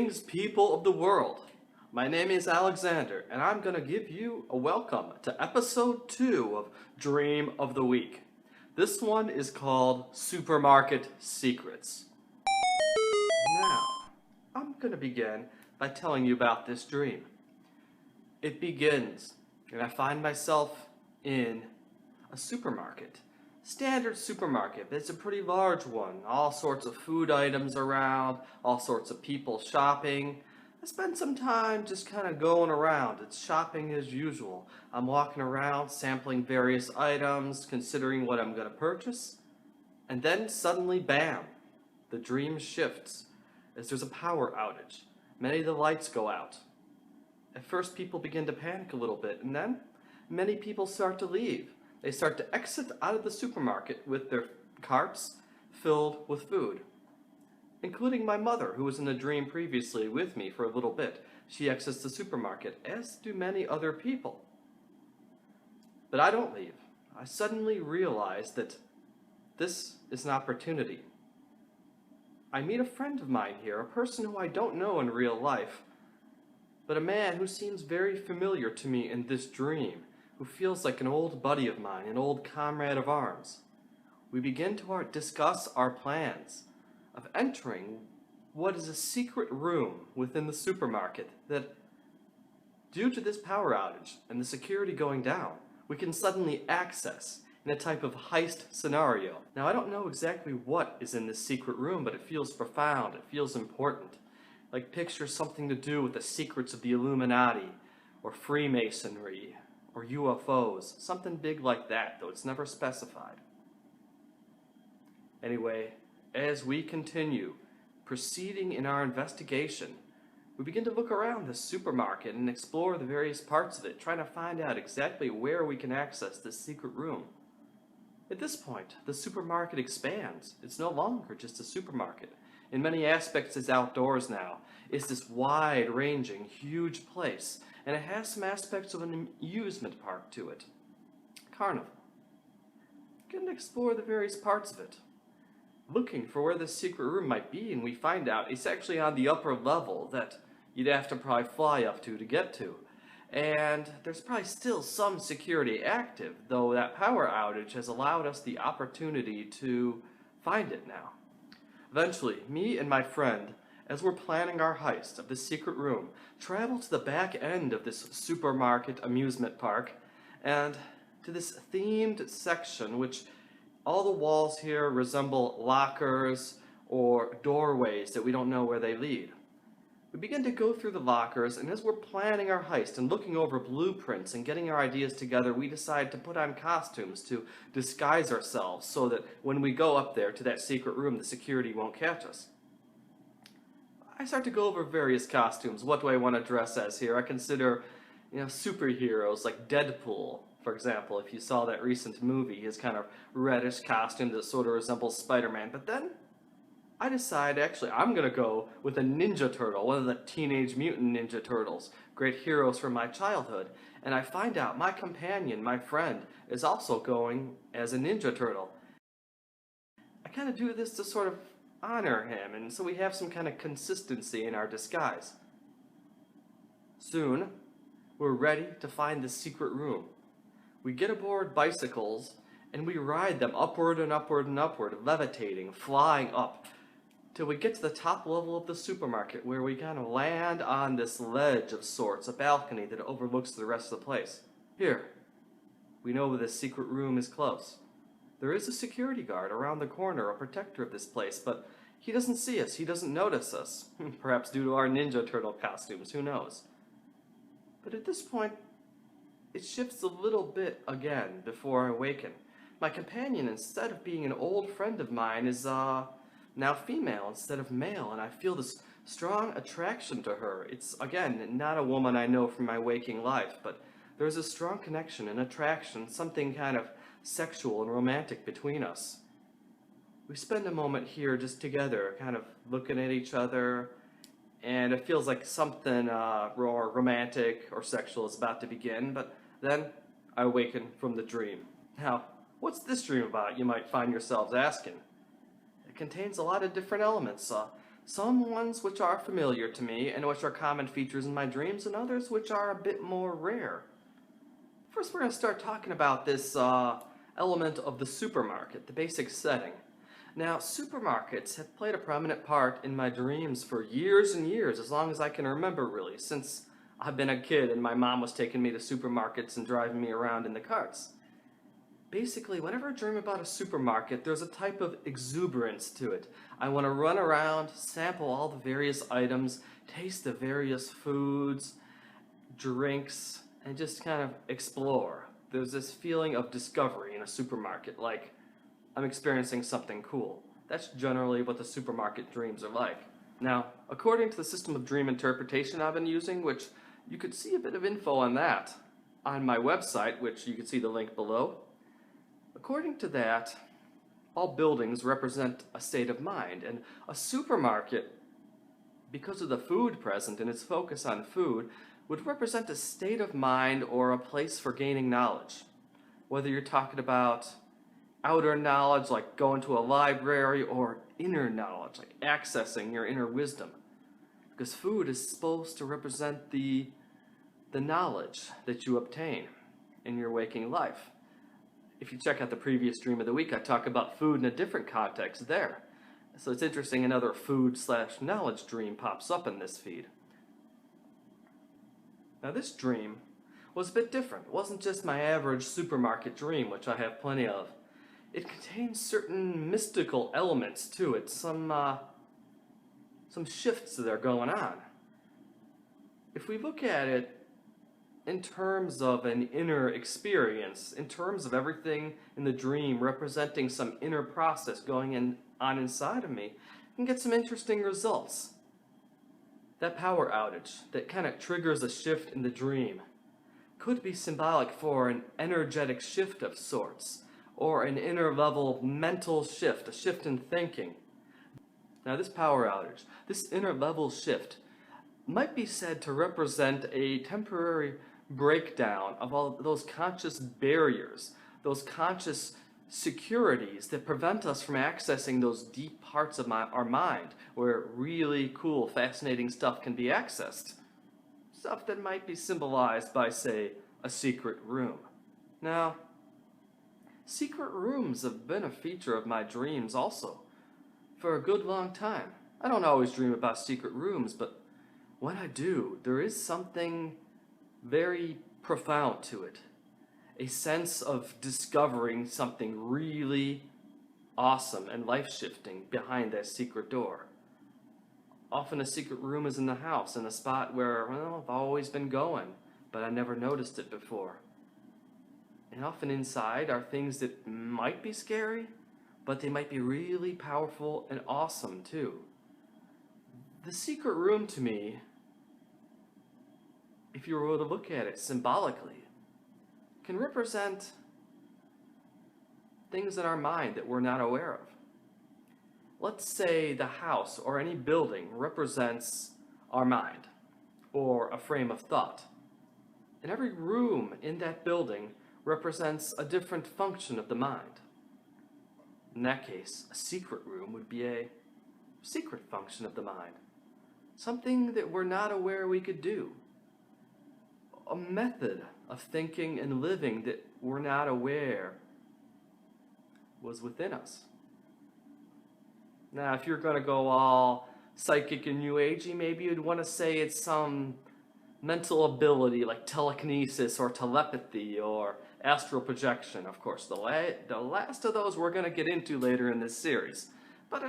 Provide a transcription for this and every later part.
Greetings, people of the world. My name is Alexander, and I'm going to give you a welcome to episode 2 of Dream of the Week. This one is called Supermarket Secrets. Now, I'm going to begin by telling you about this dream. It begins, and I find myself in a supermarket. Standard supermarket, but it's a pretty large one. All sorts of food items around, all sorts of people shopping. I spend some time just kind of going around. It's shopping as usual. I'm walking around, sampling various items, considering what I'm going to purchase. And then suddenly, bam, the dream shifts as there's a power outage. Many of the lights go out. At first, people begin to panic a little bit, and then many people start to leave. They start to exit out of the supermarket with their carts filled with food, including my mother, who was in the dream previously with me for a little bit. She exits the supermarket, as do many other people. But I don't leave. I suddenly realize that this is an opportunity. I meet a friend of mine here, a person who I don't know in real life, but a man who seems very familiar to me in this dream, who feels like an old buddy of mine, an old comrade of arms. We begin to discuss our plans of entering what is a secret room within the supermarket that, due to this power outage and the security going down, we can suddenly access in a type of heist scenario. Now, I don't know exactly what is in this secret room, but it feels profound, it feels important. Like picture something to do with the secrets of the Illuminati, or Freemasonry, or UFOs, something big like that, though it's never specified. Anyway, as we continue proceeding in our investigation, we begin to look around the supermarket and explore the various parts of it, trying to find out exactly where we can access this secret room. At this point, the supermarket expands. It's no longer just a supermarket. In many aspects, it's outdoors now. It's this wide-ranging, huge place, and it has some aspects of an amusement park to it. Carnival. Getting to explore the various parts of it, looking for where this secret room might be, and we find out it's actually on the upper level that you'd have to probably fly up to get to. And there's probably still some security active, though that power outage has allowed us the opportunity to find it now. Eventually, me and my friend, as we're planning our heist of this secret room, travel to the back end of this supermarket amusement park and to this themed section which all the walls here resemble lockers or doorways that we don't know where they lead. We begin to go through the lockers, and as we're planning our heist and looking over blueprints and getting our ideas together, we decide to put on costumes to disguise ourselves so that when we go up there to that secret room, the security won't catch us. I start to go over various costumes. What do I want to dress as here? I consider, superheroes like Deadpool, for example. If you saw that recent movie, his kind of reddish costume that sort of resembles Spider-Man. But then I decide, actually, I'm going to go with a Ninja Turtle, one of the Teenage Mutant Ninja Turtles, great heroes from my childhood. And I find out my companion, my friend, is also going as a Ninja Turtle. I kind of do this to sort of honor him, and so we have some kind of consistency in our disguise. Soon, we're ready to find the secret room. We get aboard bicycles, and we ride them upward and upward and upward, levitating, flying up, till we get to the top level of the supermarket, where we kind of land on this ledge of sorts, a balcony that overlooks the rest of the place. Here, we know the secret room is close. There is a security guard around the corner, a protector of this place, but he doesn't see us, he doesn't notice us. Perhaps due to our Ninja Turtle costumes, who knows? But at this point, it shifts a little bit again before I awaken. My companion, instead of being an old friend of mine, is now female instead of male, and I feel this strong attraction to her. It's, again, not a woman I know from my waking life, but there's a strong connection, an attraction, something kind of sexual and romantic between us. We spend a moment here just together, kind of looking at each other, and it feels like something more romantic or sexual is about to begin, but then I awaken from the dream. Now, what's this dream about, you might find yourselves asking? It contains a lot of different elements. Some ones which are familiar to me and which are common features in my dreams, and others which are a bit more rare. First, we're going to start talking about this element of the supermarket, the basic setting. Now, supermarkets have played a prominent part in my dreams for years and years, as long as I can remember, really, since I've been a kid and my mom was taking me to supermarkets and driving me around in the carts. Basically, whenever I dream about a supermarket, there's a type of exuberance to it. I want to run around, sample all the various items, taste the various foods, drinks, and just kind of explore. There's this feeling of discovery in a supermarket, like I'm experiencing something cool. That's generally what the supermarket dreams are like. Now, according to the system of dream interpretation I've been using, which you could see a bit of info on that on my website, which you can see the link below. According to that, all buildings represent a state of mind, and a supermarket, because of the food present and its focus on food, would represent a state of mind or a place for gaining knowledge. Whether you're talking about outer knowledge, like going to a library, or inner knowledge, like accessing your inner wisdom. Because food is supposed to represent the knowledge that you obtain in your waking life. If you check out the previous Dream of the Week, I talk about food in a different context there. So it's interesting another food/knowledge dream pops up in this feed. Now this dream was a bit different. It wasn't just my average supermarket dream, which I have plenty of. It contains certain mystical elements to it, some shifts that are going on. If we look at it in terms of an inner experience, in terms of everything in the dream representing some inner process going on inside of me, you can get some interesting results. That power outage that kind of triggers a shift in the dream could be symbolic for an energetic shift of sorts, or an inner level mental shift, a shift in thinking. Now this power outage, this inner level shift, might be said to represent a temporary breakdown of all those conscious barriers, those conscious securities that prevent us from accessing those deep parts of our mind where really cool, fascinating stuff can be accessed. Stuff that might be symbolized by, say, a secret room. Now, secret rooms have been a feature of my dreams also, for a good long time. I don't always dream about secret rooms, but when I do, there is something very profound to it. A sense of discovering something really awesome and life-shifting behind that secret door. Often a secret room is in the house, in a spot where, well, I've always been going, but I never noticed it before. And often inside are things that might be scary, but they might be really powerful and awesome too. The secret room to me, if you were to look at it symbolically, can represent things in our mind that we're not aware of. Let's say the house or any building represents our mind or a frame of thought. And every room in that building represents a different function of the mind. In that case, a secret room would be a secret function of the mind. Something that we're not aware we could do. A method of thinking and living that we're not aware was within us. Now, if you're going to go all psychic and new agey, maybe you'd want to say it's some mental ability like telekinesis or telepathy or astral projection. Of course, the last of those we're going to get into later in this series. But,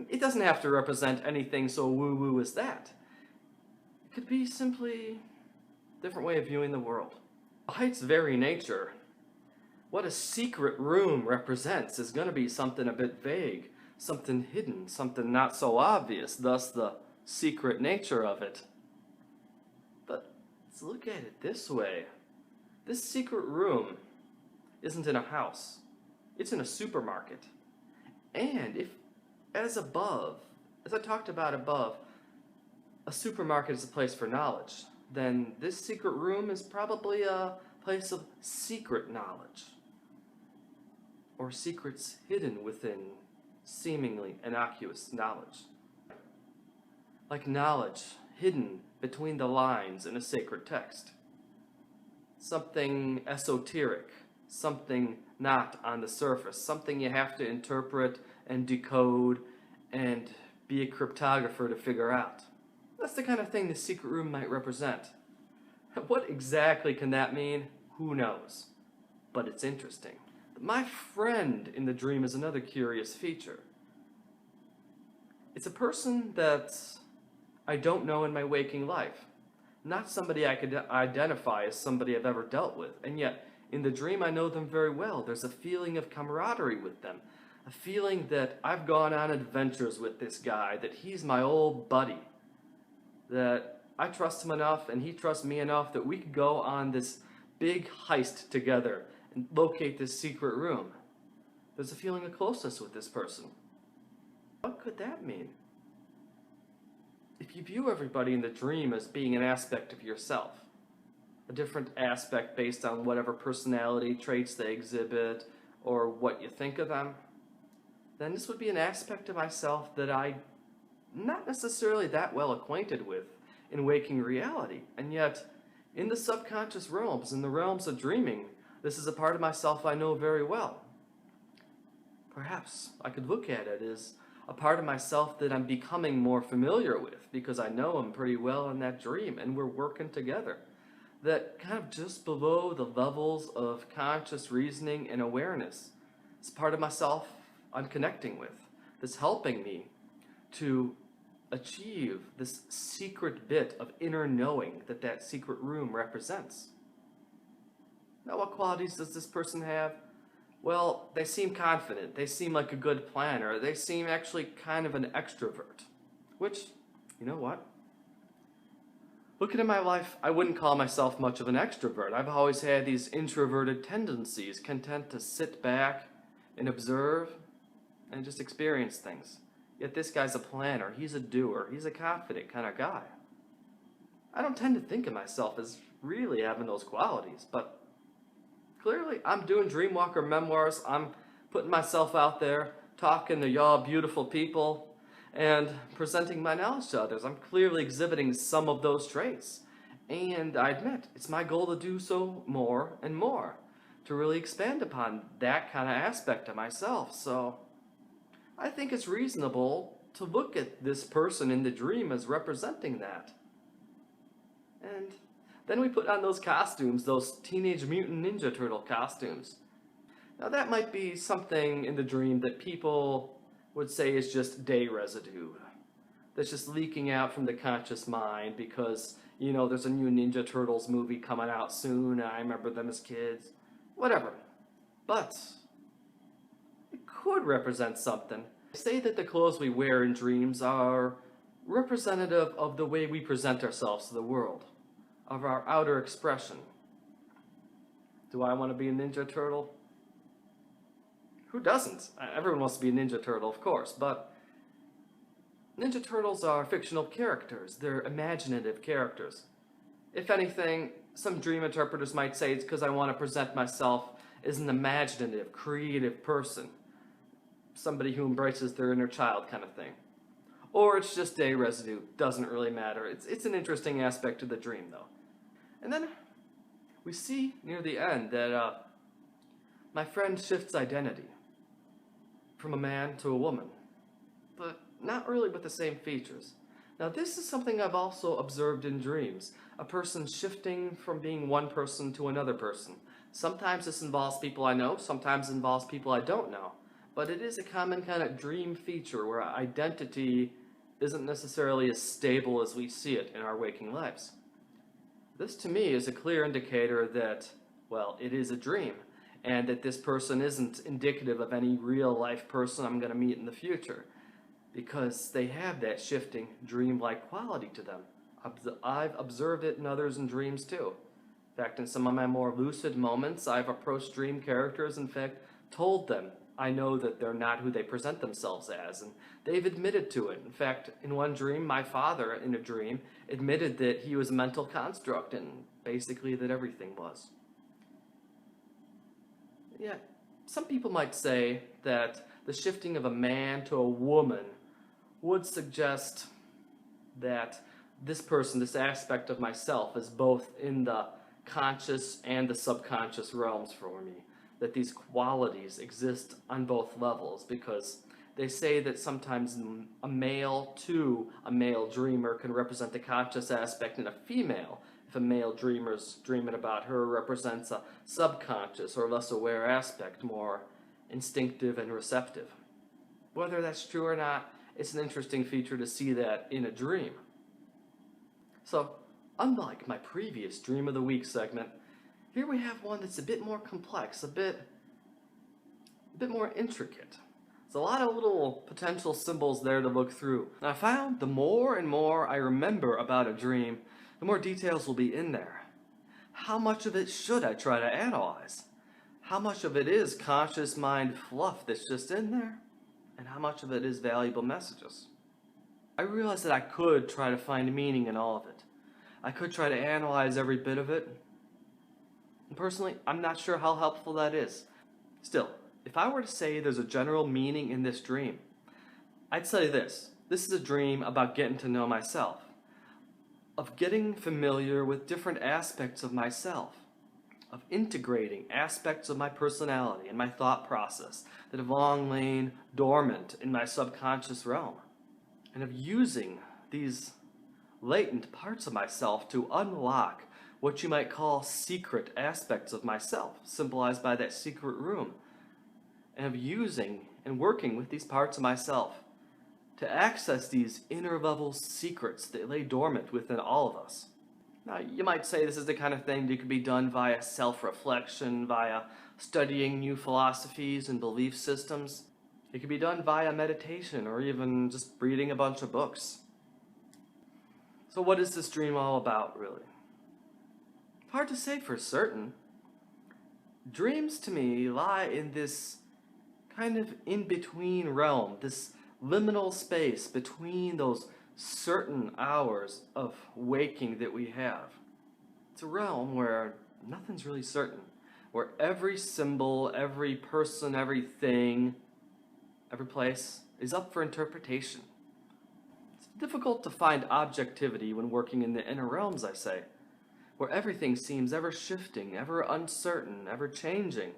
it doesn't have to represent anything so woo-woo as that. It could be simply a different way of viewing the world. By its very nature, what a secret room represents is going to be something a bit vague, something hidden, something not so obvious, thus the secret nature of it. But let's look at it this way. This secret room isn't in a house. It's in a supermarket. And if, as I talked about above, a supermarket is a place for knowledge, then this secret room is probably a place of secret knowledge, or secrets hidden within seemingly innocuous knowledge. like knowledge hidden between the lines in a sacred text. Something esoteric, something not on the surface, something you have to interpret and decode and be a cryptographer to figure out. That's the kind of thing the secret room might represent. What exactly can that mean? Who knows? But it's interesting. My friend in the dream is another curious feature. It's a person that I don't know in my waking life. Not somebody I could identify as somebody I've ever dealt with. And yet, in the dream, I know them very well. There's a feeling of camaraderie with them. A feeling that I've gone on adventures with this guy, that he's my old buddy. That I trust him enough and he trusts me enough that we could go on this big heist together and locate this secret room. There's a feeling of closeness with this person. What could that mean? If you view everybody in the dream as being an aspect of yourself, a different aspect based on whatever personality traits they exhibit or what you think of them, then this would be an aspect of myself that I'm not necessarily that well acquainted with in waking reality. And yet, in the subconscious realms, in the realms of dreaming, this is a part of myself I know very well. Perhaps I could look at it as a part of myself that I'm becoming more familiar with because I know him pretty well in that dream and we're working together. That kind of just below the levels of conscious reasoning and awareness is part of myself I'm connecting with, that's helping me to achieve this secret bit of inner knowing that that secret room represents. Now, what qualities does this person have? Well, they seem confident, they seem like a good planner, they seem actually kind of an extrovert. Which, you know what? Looking at my life, I wouldn't call myself much of an extrovert. I've always had these introverted tendencies, content to sit back and observe and just experience things. Yet this guy's a planner, he's a doer, he's a confident kind of guy. I don't tend to think of myself as really having those qualities, but clearly I'm doing Dreamwalker Memoirs, I'm putting myself out there, talking to y'all beautiful people, and presenting my knowledge to others. I'm clearly exhibiting some of those traits. And I admit, it's my goal to do so more and more, to really expand upon that kind of aspect of myself. So I think it's reasonable to look at this person in the dream as representing that. And then we put on those costumes, those Teenage Mutant Ninja Turtle costumes. Now that might be something in the dream that people would say is just day residue. That's just leaking out from the conscious mind because, you know, there's a new Ninja Turtles movie coming out soon, and I remember them as kids. Whatever. But it could represent something. Say that the clothes we wear in dreams are representative of the way we present ourselves to the world, of our outer expression. Do I want to be a Ninja Turtle? Who doesn't? Everyone wants to be a Ninja Turtle, of course, but Ninja Turtles are fictional characters. They're imaginative characters. If anything, some dream interpreters might say it's because I want to present myself as an imaginative, creative person. Somebody who embraces their inner child kind of thing. Or it's just day residue. Doesn't really matter. It's an interesting aspect of the dream, though. And then we see near the end that my friend shifts identity from a man to a woman, but not really with the same features. Now this is something I've also observed in dreams, a person shifting from being one person to another person. Sometimes this involves people I know, sometimes it involves people I don't know, but it is a common kind of dream feature where identity isn't necessarily as stable as we see it in our waking lives. This to me is a clear indicator that, well, it is a dream, and that this person isn't indicative of any real-life person I'm going to meet in the future, because they have that shifting, dream-like quality to them. I've observed it in others in dreams too. In fact, in some of my more lucid moments, I've approached dream characters, in fact, told them I know that they're not who they present themselves as, and they've admitted to it. In fact, in one dream, my father, in a dream, admitted that he was a mental construct, and basically that everything was. Yeah, some people might say that the shifting of a man to a woman would suggest that this person, this aspect of myself, is both in the conscious and the subconscious realms for me. That these qualities exist on both levels, because they say that sometimes a male to a male dreamer can represent the conscious aspect, and a female, if a male dreamer's dreaming about her, represents a subconscious or less aware aspect, more instinctive and receptive. Whether that's true or not, it's an interesting feature to see that in a dream. So, unlike my previous Dream of the Week segment, here we have one that's a bit more complex, a bit more intricate. There's a lot of little potential symbols there to look through. And I found the more and more I remember about a dream, the more details will be in there. How much of it should I try to analyze? How much of it is conscious mind fluff that's just in there? And how much of it is valuable messages? I realized that I could try to find meaning in all of it. I could try to analyze every bit of it. And personally, I'm not sure how helpful that is. Still, if I were to say there's a general meaning in this dream, I'd say this. This is a dream about getting to know myself, of getting familiar with different aspects of myself, of integrating aspects of my personality and my thought process that have long lain dormant in my subconscious realm, and of using these latent parts of myself to unlock what you might call secret aspects of myself, symbolized by that secret room, and of using and working with these parts of myself to access these inner level secrets that lay dormant within all of us. Now, you might say this is the kind of thing that could be done via self-reflection, via studying new philosophies and belief systems. It could be done via meditation, or even just reading a bunch of books. So what is this dream all about, really? Hard to say for certain. Dreams, to me, lie in this kind of in-between realm, this liminal space between those certain hours of waking that we have. It's a realm where nothing's really certain, where every symbol, every person, everything, every place is up for interpretation. It's difficult to find objectivity when working in the inner realms, I say, where everything seems ever shifting, ever uncertain, ever changing.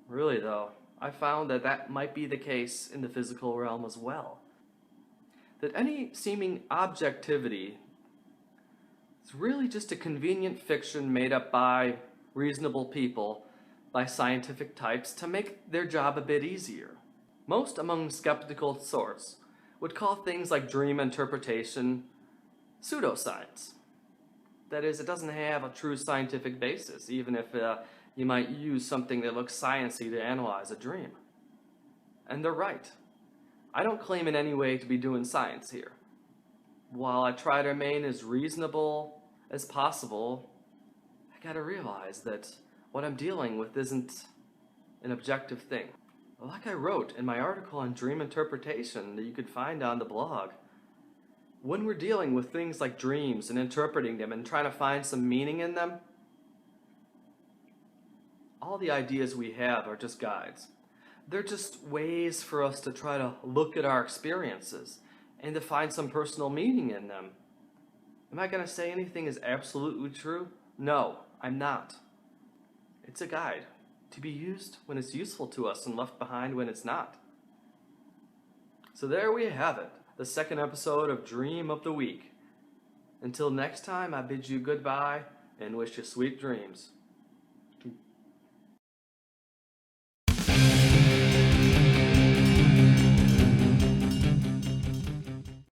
Really, though, I found that that might be the case in the physical realm as well. That any seeming objectivity is really just a convenient fiction made up by reasonable people, by scientific types, to make their job a bit easier. Most among skeptical sorts would call things like dream interpretation pseudoscience. That is, it doesn't have a true scientific basis, even if you might use something that looks sciencey to analyze a dream. And they're right. I don't claim in any way to be doing science here. While I try to remain as reasonable as possible, I gotta realize that what I'm dealing with isn't an objective thing. Like I wrote in my article on dream interpretation that you could find on the blog, when we're dealing with things like dreams and interpreting them and trying to find some meaning in them, all the ideas we have are just guides. They're just ways for us to try to look at our experiences and to find some personal meaning in them. Am I going to say anything is absolutely true? No, I'm not. It's a guide to be used when it's useful to us and left behind when it's not. So there we have it, the second episode of Dream of the Week. Until next time, I bid you goodbye and wish you sweet dreams.